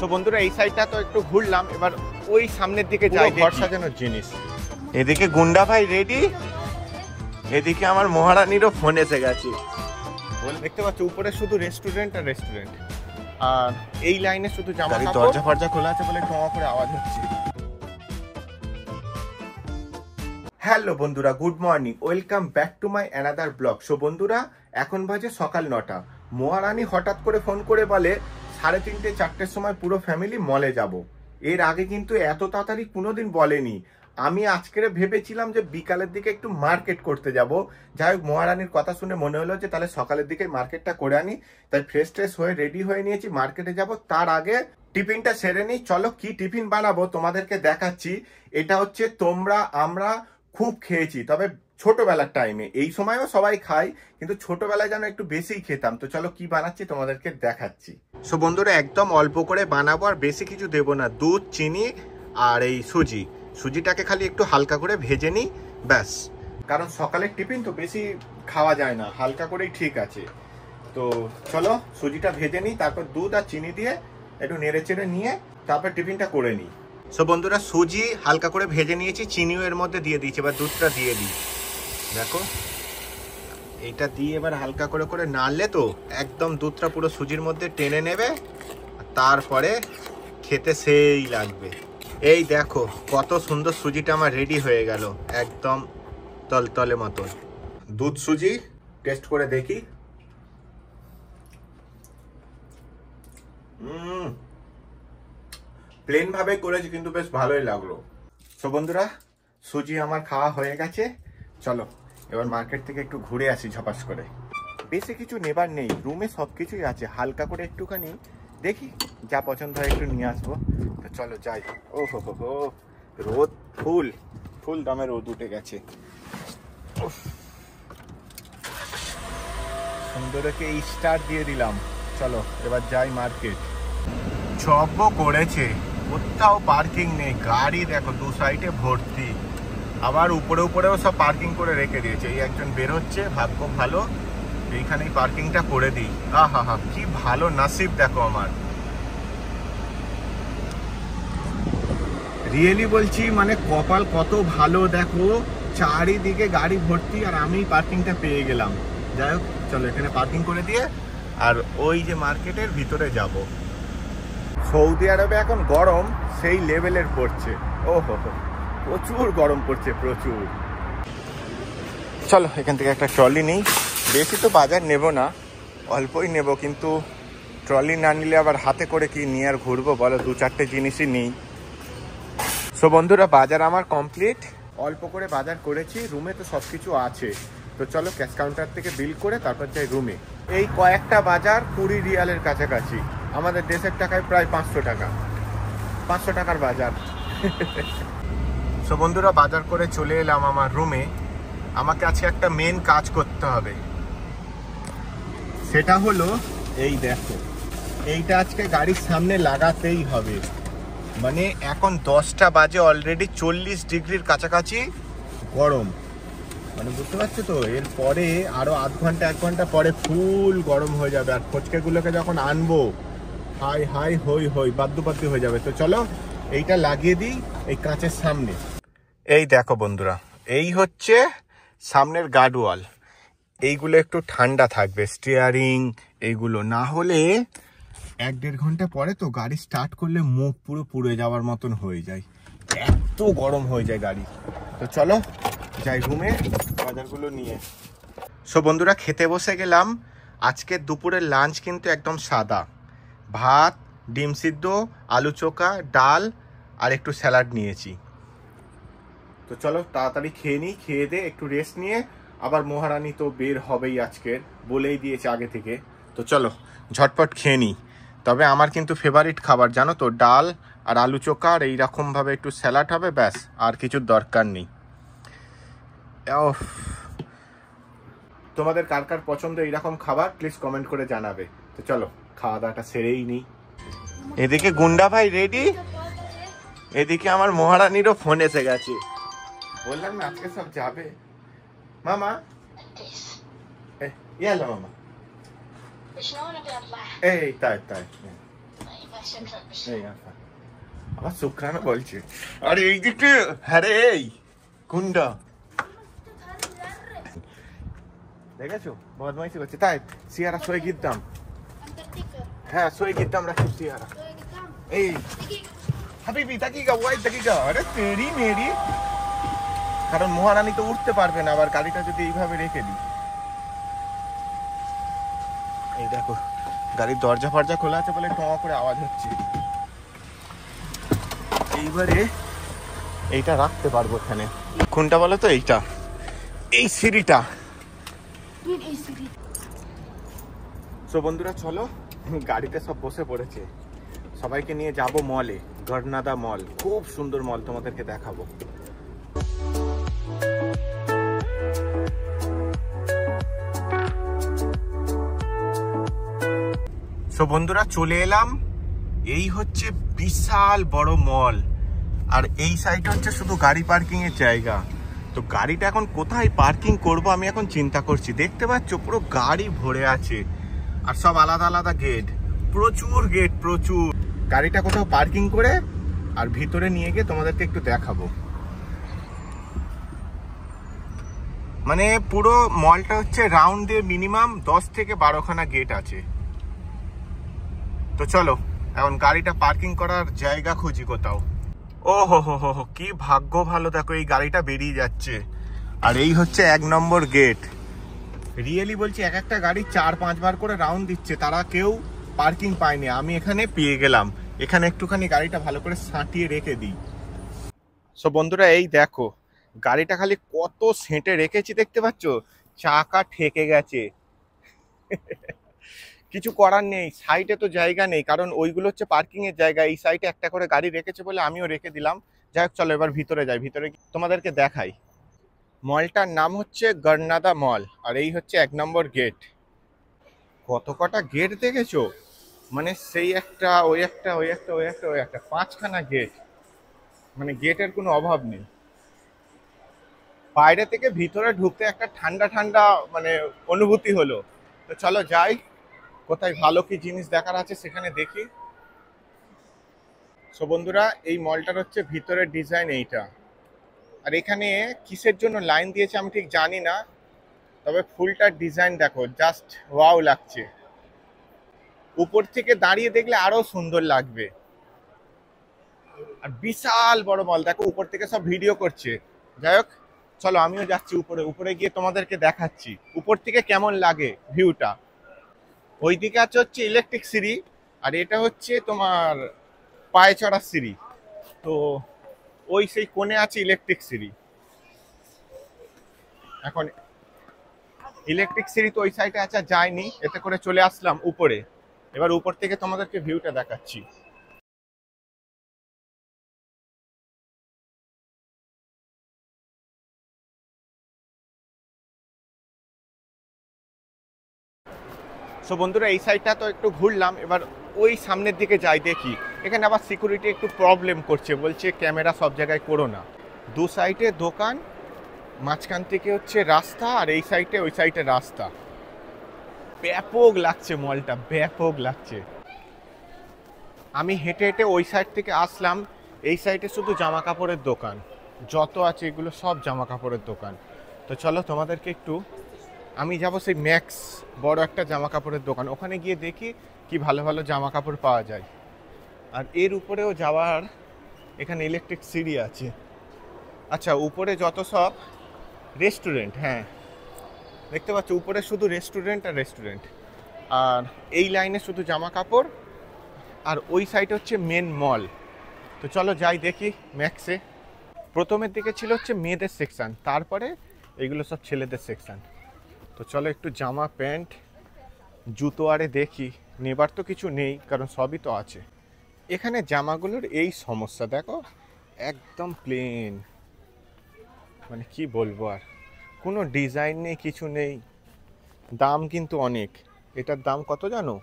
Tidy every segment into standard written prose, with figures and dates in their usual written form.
তো বন্ধুরা এই সাইডটা তো একটু ঘুরলাম, এবার ওই সামনের দিকে যাই, ঘর সাজানোর জিনিস। এদিকে গুন্ডা ভাই রেডি, এদিকে আমার মহারানীরও ফোন এসে গেছে। দেখতে পাচ্ছ উপরে শুধু রেস্টুরেন্ট আর রেস্টুরেন্ট, আর এই লাইনে শুধু জামা কাপড়। দরজা ফরজা খোলা আছে বলে একটু করে আওয়াজ হচ্ছে। হ্যালো বন্ধুরা, good morning, welcome back to my another blog. So বন্ধুরা এখন বাজে সকাল 9টা। মহারানী হঠাৎ করে ফোন করে বলে 3:30 4টের সময় পুরো ফ্যামিলি মলে যাব। এর আগে কিন্তু এত তাড়াতাড়ি কোনোদিন বলেনি। আমি আজকের ভেবেছিলাম যে বিকালের দিকে একটু মার্কেট করতে যাব। যাই হোক মহারানীর কথা শুনে মনে হলো যে তাহলে সকালের দিকে মার্কেটটা করে আনি, তাই ফ্রেশ ট্রেশ হয়ে রেডি হয়ে নিয়েছি, মার্কেটে যাব। তার আগে টিফিনটা সেরে নিই। চলো কি টিফিন বানাবো তোমাদেরকে দেখাচ্ছি। এটা হচ্ছে আমরা খুব খেয়েছি, তবে ছোটবেলার টাইমে। এই সময়ও সবাই খায়, কিন্তু ছোটবেলায় যেন একটু বেশি খেতাম। তো চলো কি বানাচ্ছি তোমাদেরকে দেখাচ্ছি। সো বন্ধুরা একদম অল্প করে বানাবো, আর বেশি কিছু দেবো না। দুধ, চিনি আর এই সুজিটাকে খালি একটু হালকা করে ভেজে নিই, ব্যাস। কারণ সকালের টিফিন তো বেশি খাওয়া যায় না, হালকা করেই ঠিক আছে। তো চলো সুজিটা ভেজে নিই, তারপর দুধ আর চিনি দিয়ে একটু নেড়ে চেড়ে নিয়ে তারপর টিফিনটা করে নিই। সো বন্ধুরা সুজি হালকা করে ভেজে নিয়েছি, চিনিও এর মধ্যে দিয়ে দিয়েছি। এবার দুধটা দিয়ে দিই, দেখো এইটা দিয়ে এবার হালকা করে করে নাড়লে তো একদম দুধটা পুরো সুজির মধ্যে টেনে নেবে, তারপরে খেতে সেই লাগবে। এই দেখো কত সুন্দর সুজিটা আমার রেডি হয়ে গেল, একদম তলতলে মতো। দুধ সুজি টেস্ট করে দেখি। প্লেন ভাবে করেছি কিন্তু বেশ ভালোই লাগলো। সো বন্ধুরা সুজি আমার খাওয়া হয়ে গেছে, চলো এবার মার্কেট থেকে একটু ঘুরে আসি ঝপাস করে। বেশি কিছু নেবার নেই, রুমে সবকিছুই আছে। হালকা করে একটুখানি দেখি যা পছন্দ হয় একটু নিয়ে আসবো। তো চলো যাই। ও হো রোদ, ফুল দামে রোদ উঠে গেছে। সুন্দরকে স্টার দিয়ে দিলাম। চলো এবার যাই মার্কেট। সবও করেছে, কোথাও পার্কিং নেই, গাড়ি দেখো দু সাইডে ভর্তি। আবার উপরেও সব পার্কিং করে রেখে দিয়েছে। এই একজন বের হচ্ছে, ভাগ্য ভালো এইখানেই পার্কিংটা করে দিই। আহা কি ভালো নসিব দেখো আমার, রিয়েলি বলছি, মানে কপাল কত ভালো দেখো, চারিদিকে গাড়ি ভর্তি আর আমি পার্কিংটা পেয়ে গেলাম। যাই হোক চলো এখানে পার্কিং করে দিয়ে আর ওই যে মার্কেটের ভিতরে যাব। সৌদি আরবে এখন গরম সেই লেভেলের পড়ছে। ও হো প্রচুর গরম পড়ছে, প্রচুর। চলো এখান থেকে একটা ট্রলি নেই। বেশি তো বাজার নেব না, অল্পই নেব, কিন্তু ট্রলি না নিলে আবার হাতে করে কি নিয়ে আর ঘুরবো বলো, 2-4টে জিনিসই নেই। সো বন্ধুরা বাজার আমার কমপ্লিট, অল্প করে বাজার করেছি, রুমে তো সব কিছু আছে। তো চলো ক্যাশ কাউন্টার থেকে বিল করে তারপর যাই রুমে। এই কয়েকটা বাজার 20 রিয়ালের কাছাকাছি, আমাদের দেশের টাকায় প্রায় 500 টাকা, 500 টাকার বাজার। সো বন্ধুরা বাজার করে চলে এলাম আমার রুমে। আমাকে আজকে একটা মেন কাজ করতে হবে, সেটা হলো এই দেখো, এইটা আজকে গাড়ির সামনে লাগাতেই হবে। মানে এখন 10টা বাজে, অলরেডি 40 ডিগ্রির কাছাকাছি গরম, মানে বুঝতে পারছো তো। এরপরে আরো আধ ঘন্টা 1 ঘন্টা পরে ফুল গরম হয়ে যাবে, আর ফচকেগুলোকে যখন আনবো হাই হই বাদ্য হয়ে যাবে। তো চলো এইটা লাগিয়ে দিই এই কাঁচের সামনে। এই দেখো বন্ধুরা, এই হচ্ছে সামনের গার্ডওয়াল। এইগুলো একটু ঠান্ডা থাকবে, স্টিয়ারিং এইগুলো, না হলে 1-1.5 ঘন্টা পরে তো গাড়ি স্টার্ট করলে মুখ পুরো পুড়ে যাওয়ার মতন হয়ে যায়, এত গরম হয়ে যায় গাড়ি। তো চলো যাই রুমে বাজারগুলো নিয়ে। সো বন্ধুরা খেতে বসে গেলাম। আজকে দুপুরের লাঞ্চ কিন্তু একদম সাদা, ভাত, ডিম সিদ্ধ, আলু চোখা, ডাল আর একটু স্যালাড নিয়েছি। তো চলো তাড়াতাড়ি খেয়ে নিই, খেয়ে দে একটু রেস্ট নিয়ে আবার মহারানী তো বের হবেই, আজকের বলেই দিয়েছে আগে থেকে। তো চলো ঝটপট খেয়ে নিই। তবে আমার কিন্তু ফেভারিট খাবার জানো তো, ডাল আর আলু চোখা, আর এইরকমভাবে একটু স্যালাড হবে, ব্যাস, আর কিছুর দরকার নেই। তোমাদের কার কার পছন্দ এইরকম খাবার প্লিজ কমেন্ট করে জানাবে। তো চলো খাওয়া দাওয়াটা সেরেই নিই। এদিকে গুন্ডা ভাই রেডি, এদিকে আমার মহারানীরও ফোন এসে গেছে। বললাম না আজকে সব যাবে। মামা ইয়ালা মামা, এই তাই এই আবার শুক্রানো বলছে, আরে এই দিকটা, হ্যাঁ রে, এই কোনটা দেখেছো বদমাইশি করছে। তাই সিয়ারা সই গিদ্দাম, হ্যাঁ সই গিদ্দাম রাখি সিয়ারা। এই হাবিবি দাকিগা ওয়াই দাকিগা, আরে তেরি মেরি, কারণ মহারানী তো উঠতে পারবে না আবার গাড়িটা যদি এইভাবে রেখে দিই। এই দেখো গাড়ির দরজা ফরজা খোলা আছে বলে টঙা করে আওয়াজ হচ্ছে। এইবারে এইটা রাখতে পারবো এখানে, কোনটা বলো তো, এইটা, এই সিঁড়িটা। তো বন্ধুরা চলো, গাড়িতে সব বসে পড়েছে, সবাইকে নিয়ে যাব মলে, গড়নাদা মল, খুব সুন্দর মল, তোমাদেরকে দেখাবো। সো বন্ধুরা চলে এলাম, এই হচ্ছে বিশাল বড় মল, আর এই সাইড হচ্ছে শুধু গাড়ি পার্কিং এর জায়গা। তো গাড়িটা এখন কোথায় পার্কিং করব আমি এখন চিন্তা করছি। দেখতে পাচ্ছ পুরো গাড়ি ভরে আছে, আর সব আলাদা আলাদা গেট, প্রচুর গেট, প্রচুর। গাড়িটা কোথাও পার্কিং করে আর ভিতরে নিয়ে গিয়ে তোমাদেরকে একটু দেখাবো। মানে পুরো মলটা হচ্ছে রাউন্ড দিয়ে মিনিমাম 10 থেকে 12খানা গেট আছে। তো চলো এখন গাড়িটা পার্কিং করার জায়গা খুঁজি কোথাও। ও হো হো হো, কি ভাগ্য ভালো, দেখো এই গাড়িটা বেরিয়ে যাচ্ছে, আর এই হচ্ছে 1 নম্বর গেট। রিয়েলি বলছি, এক একটা গাড়ি 4-5 বার করে রাউন্ড দিচ্ছে, তারা কেউ পার্কিং পায়নি, আমি এখানে পেয়ে গেলাম। এখানে একটুখানি গাড়িটা ভালো করে সাঁটিয়ে রেখে দিই। সো বন্ধুরা এই দেখো গাড়িটা খালি কত সেঁটে রেখেছি, দেখতে পাচ্ছ চাকা ঠেকে গেছে। কিছু করার নেই, সাইডে তো জায়গা নেই, কারণ ওইগুলো হচ্ছে পার্কিং এর জায়গা, এই সাইডে একটা করে গাড়ি রেখেছে বলে আমিও রেখে দিলাম। যাই হোক চলো এবার ভিতরে যাই, ভিতরে তোমাদেরকে দেখাই। মলটার নাম হচ্ছে গড়নাদা মল, আর এই হচ্ছে 1 নম্বর গেট। কত কটা গেট দেখেছো, মানে সেই একটা, ওই একটা, ওই একটা, ওই একটা, ওই একটা, 5খানা গেট, মানে গেটের কোনো অভাব নেই। বাইরে থেকে ভিতরে ঢুকতে একটা ঠান্ডা ঠান্ডা মানে অনুভূতি হলো। তো চলো যাই, কোথায় ভালো কি জিনিস দেখার আছে সেখানে দেখি। সো বন্ধুরা এই মলটার হচ্ছে ভিতরের ডিজাইন এইটা, আর এখানে কিসের জন্য লাইন দিয়েছে আমি ঠিক জানি না, তবে ফুলটার ডিজাইন দেখো, জাস্ট ওয়াও লাগছে। উপর থেকে দাঁড়িয়ে দেখলে আরো সুন্দর লাগবে, আর বিশাল বড় মল দেখো, উপর থেকে সব ভিডিও করছে। যাই হোক চলো আমিও যাচ্ছি উপরে, উপরে গিয়ে তোমাদেরকে দেখাচ্ছি উপর থেকে কেমন লাগে ভিউটা। ওইদিকে আছে হচ্ছে ইলেকট্রিক সিঁড়ি, আর এটা হচ্ছে তোমার পায়ে চড়ার সিঁড়ি। তো ওই সেই কোণে আছে ইলেকট্রিক সিঁড়ি। এখন ইলেকট্রিক সিঁড়ি তো ওই সাইডে আছে, যায়নি, এতে করে চলে আসলাম উপরে। এবার উপর থেকে তোমাদেরকে ভিউটা দেখাচ্ছি। সো বন্ধুরা এই সাইডটা তো একটু ঘুরলাম, এবার ওই সামনের দিকে যাই দেখি। এখানে আবার সিকিউরিটি একটু প্রবলেম করছে, বলছে ক্যামেরা সব জায়গায় করো না। দু সাইডে দোকান, মাঝখান থেকে হচ্ছে রাস্তা, আর এই সাইডে ওই সাইডে রাস্তা। ব্যাপক লাগছে মলটা, ব্যাপক লাগছে। আমি হেঁটে হেঁটে ওই সাইড থেকে আসলাম, এই সাইডে শুধু জামা কাপড়ের দোকান, যত আছে এগুলো সব জামা কাপড়ের দোকান। তো চলো তোমাদেরকে একটু, আমি যাব সেই ম্যাক্স বড় একটা জামা কাপড়ের দোকান, ওখানে গিয়ে দেখি কি ভালো ভালো জামা কাপড় পাওয়া যায়। আর এর উপরেও যাওয়ার এখানে ইলেকট্রিক সিঁড়ি আছে। আচ্ছা উপরে যত সব রেস্টুরেন্ট, হ্যাঁ দেখতে পাচ্ছ উপরে শুধু রেস্টুরেন্ট আর রেস্টুরেন্ট, আর এই লাইনে শুধু জামা কাপড়, আর ওই সাইডে হচ্ছে মেন মল। তো চলো যাই দেখি ম্যাক্সে। প্রথমের দিকে ছিল হচ্ছে মেয়েদের সেকশন, তারপরে এগুলো সব ছেলেদের সেকশন। তো চলো একটু জামা প্যান্ট জুতো আরে দেখি, নেবার তো কিছু নেই কারণ সবই তো আছে। এখানে জামাগুলোর এই সমস্যা দেখো, একদম প্লেন, মানে কি বলবো আর, কোনো ডিজাইন নেই, কিছু নেই। দাম কিন্তু অনেক, এটার দাম কত জানো,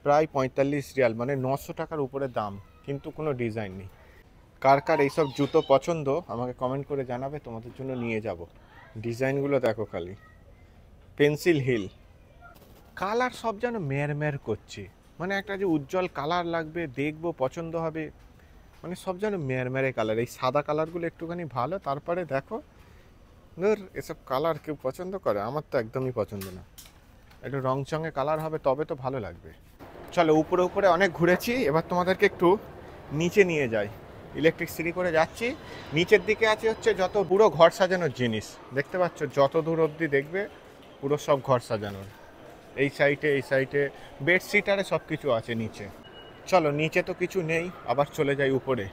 প্রায় 45 রিয়াল, মানে 900 টাকার উপরে দাম, কিন্তু কোনো ডিজাইন নেই। কার কার এইসব জুতো পছন্দ আমাকে কমেন্ট করে জানাবে, তোমাদের জন্য নিয়ে যাব। ডিজাইনগুলো দেখো খালি, পেন্সিল হিল, কালার সব যেন মেরমের করছে, মানে একটা যে উজ্জ্বল কালার লাগবে, দেখবো পছন্দ হবে, মানে সব যেন মেরমেরে কালার। এই সাদা কালারগুলো একটুখানি ভালো, তারপরে দেখো ধর এসব কালার কেউ পছন্দ করে? আমার তো একদমই পছন্দ না। একটু রং চঙে কালার হবে তবে তো ভালো লাগবে। চলো উপরে উপরে অনেক ঘুরেছি, এবার তোমাদেরকে একটু নিচে নিয়ে যাই। ইলেকট্রিক সিঁড়ি করে যাচ্ছি, নিচের দিকে আছে হচ্ছে যত পুরো ঘর সাজানোর জিনিস দেখতে পাচ্ছ, যত দূর অবধি দেখবে পুরো সব ঘর সাজানোর। এই সাইডে বেডশিট আরে সব কিছু আছে নিচে। চলো নিচে তো কিছু নেই, আবার চলে যাই উপরে,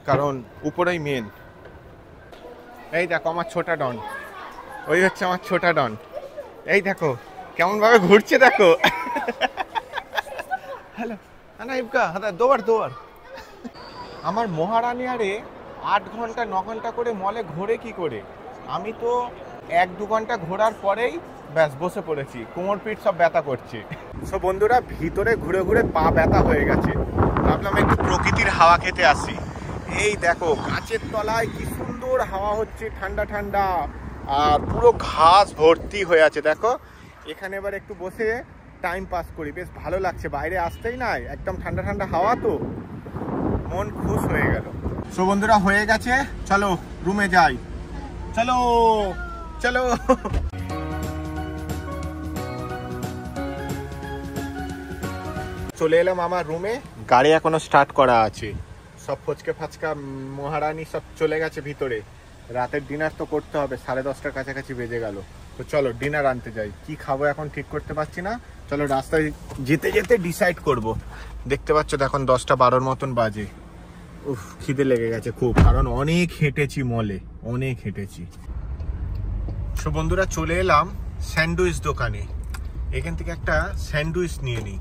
কারণ উপরেই মেন। এই দেখো আমার ছোটা ডন, ওই হচ্ছে আমার ছোটা ডন। এই দেখো কেমন ভাবে ঘুরছে দেখো। হ্যালো না ইবকা হাদা দৌড়। আমার মহারানী আরে 8 ঘন্টা 9 ঘন্টা করে মলে ঘোরে কি করে? আমি তো 1-2 ঘন্টা ঘোরার পরেই ব্যাস বসে পড়েছি, কোমর পিঠ সব ব্যথা করছে। সো বন্ধুরা ভিতরে ঘুরে ঘুরে পা ব্যথা হয়ে গেছে, ভাবলাম একটু প্রকৃতির হাওয়া খেতে আসি। এই দেখো গাছের তলায় কি সুন্দর হাওয়া হচ্ছে, ঠান্ডা ঠান্ডা, আর পুরো ঘাস ভর্তি হয়ে আছে দেখো। এখানে এবার একটু বসে টাইম পাস করি, বেশ ভালো লাগছে। বাইরে আসতেই নাই একদম ঠান্ডা ঠান্ডা হাওয়া, তো মন খুশ হয়ে গেল। সো বন্ধুরা হয়ে গেছে, চলো রুমে যাই। চলো চলো। চলে এলাম আমার রুমে, গাড়ি এখনো স্টার্ট করা আছে। সব ফচকে ফাচকা মহারানী সব চলে গেছে ভিতরে। রাতের ডিনার তো করতে হবে, 10:30টার কাছাকাছি বেজে গেল। তো চলো ডিনার আনতে যাই। কি খাবো এখন ঠিক করতে পারছি না, চলো রাস্তায় যেতে যেতে ডিসাইড করব। দেখতে পাচ্ছ এখন 10টা-12 মতন বাজে। উফ খিদে লেগে গেছে খুব, কারণ অনেক হেঁটেছি মলে, অনেক হেঁটেছি। সো বন্ধুরা চলে এলাম স্যান্ডউইচ দোকানে, এখান থেকে একটা স্যান্ডউইচ নিয়ে নিই।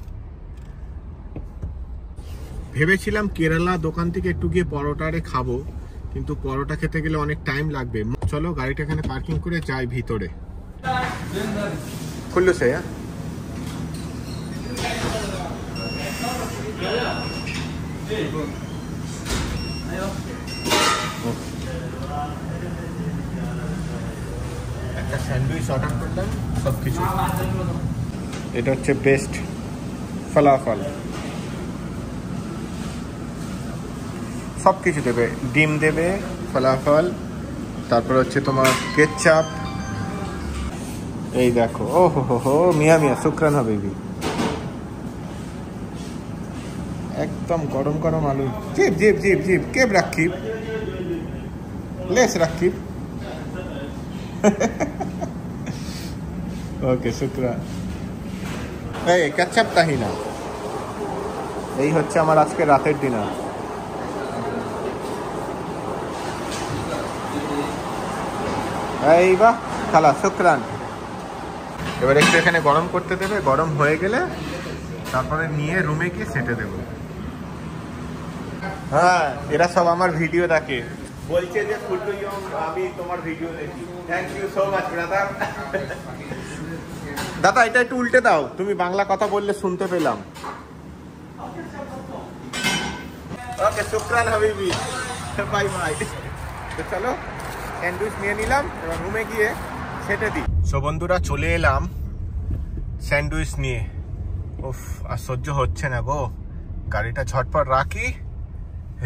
ভেবেছিলাম কেরালা দোকান থেকে একটু গিয়ে পরোটারে খাবো, কিন্তু পরোটা খেতে গেলে অনেক টাইম লাগবে। চলো গাড়িটা এখানে পার্কিং করে যাই ভিতরে। খুললো সে একটা স্যান্ডউইচ অর্ডার করলাম, সব কিছু। এটা হচ্ছে বেস্ট ফলাফল, সব কিছু দেবে, ডিম দেবে, ফলাফল, তারপর হচ্ছে তোমার কেচাপ। এই দেখো ও হো মিয়া মিয়া শুক্রান হবে, একদম গরম গরম আলু। জিপ জিপ জিপ জিপ কেব রাখিব লেস রাখিব। ওকে শুক্রান। এই কেচাপ তাহিনা। এই হচ্ছে আমার আজকে রাতের ডিনার। এই বাহ খালা শুক্রান। এবার একটু এখানে গরম করতে দেবে, গরম হয়ে গেলে তারপরে নিয়ে রুমে গিয়ে সেটে দেবো। হ্যাঁ এরা সব আমার ভিডিও দেখে, বলছে যে আমি তোমার ভিডিও দেখি। Thank you so much brother. দাদা এটা একটু উল্টে দাও, তুমি বাংলা কথা বললে শুনতে পেলাম। ওকে শুক্রান হাবিবি, বাই বাই। তো চলো স্যান্ডউইচ নিয়ে নিলাম, এবার রুমে গিয়ে সেটে দিই। সো বন্ধুরা চলে এলাম স্যান্ডউইচ নিয়ে। উফ আর সহ্য হচ্ছে না গো, গাড়িটা ঝটপট রাখি,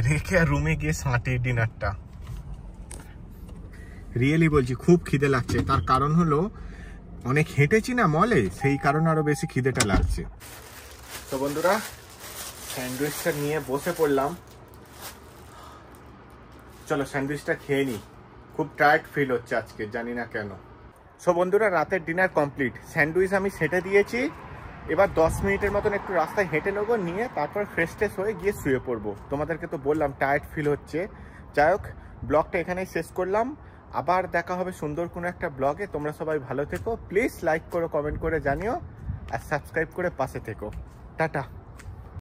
রেখে আর রুমে গিয়ে সাঁটি ডিনারটা। রিয়েলি বলছি খুব খিদে লাগছে, তার কারণ হলো অনেক হেঁটেছি না মলে, সেই কারণে আরো বেশি খিদেটা লাগছে। তো বন্ধুরা স্যান্ডউইচটা নিয়ে বসে পড়লাম, চলো স্যান্ডউইচটা খেয়ে নিই। খুব টায়ার্ড ফিল হচ্ছে আজকে, জানি না কেন। সো বন্ধুরা রাতের ডিনার কমপ্লিট, স্যান্ডউইচ আমি সেটে দিয়েছি। এবার 10 মিনিটের মতন একটু রাস্তায় হেঁটে নেবো, নিয়ে তারপর ফ্রেশ ট্রেশ হয়ে গিয়ে শুয়ে পড়বো। তোমাদেরকে তো বললাম টায়ার্ড ফিল হচ্ছে। যাই হোক ব্লগটা এখানেই শেষ করলাম, আবার দেখা হবে সুন্দর কোনো একটা ব্লগে। তোমরা সবাই ভালো থেকো, প্লিজ লাইক করো, কমেন্ট করে জানিও, আর সাবস্ক্রাইব করে পাশে থেকো। টাটা।